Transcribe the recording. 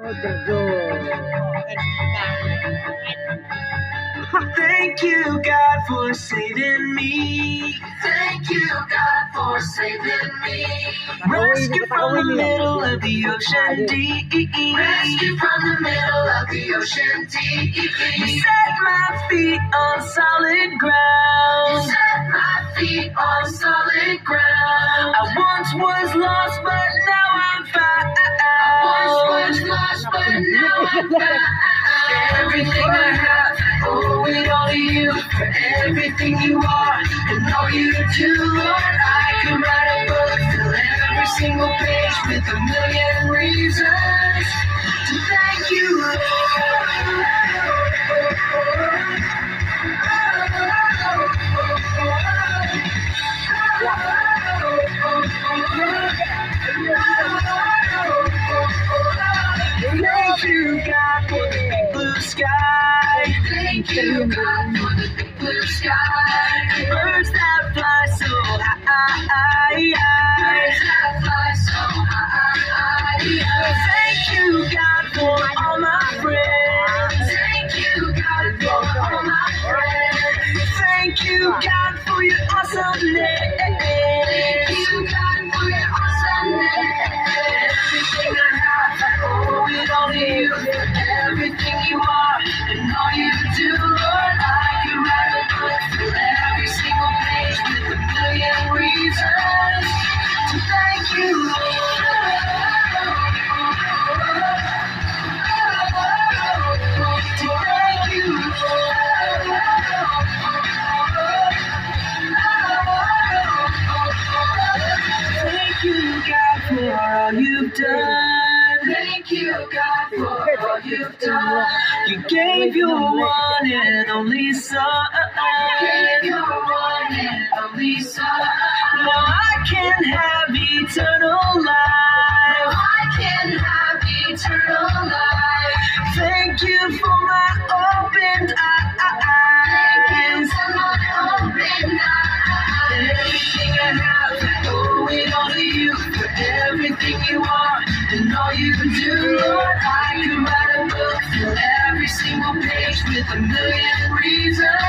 Okay, go. Thank you, God, for saving me. Thank you, God, for saving me. Rescue from the middle of the ocean deep. Rescue from the middle of the ocean deep. You set my feet on solid ground. You set my feet on solid ground. I once was lost, but now I'm found. I once was lost, but now I'm found. Everything I have, I owe it all to you. For everything you are and all you do, Lord, I could write a book, fill every single page with a million reasons to thank you, Lord. Thank you, God, for the big blue sky. Thank you, God, for the big blue sky. Birds that fly so high. Birds that fly so high. Thank you, God, for all my friends. Thank you, God, for all my friends. Thank you, God, for your awesomeness. Thank you, God, for your awesomeness. Everything I have, I owe it all to you. Everything you are and all you do, Lord, I could write a book, fill every single page with a million reasons to thank you, Lord. To thank you, Lord. Thank you, God, for all you've done. Thank you, God, for all you've done. You gave your one and only Son. You gave your one and only Son. Now I can have eternal life. Now I can have eternal life. Thank you for my opened eyes. Thank you for my opened eyes. Everything I have, I owe it all to you. For everything you are and all you do, Lord, I could write a book, fill every single page with a million reasons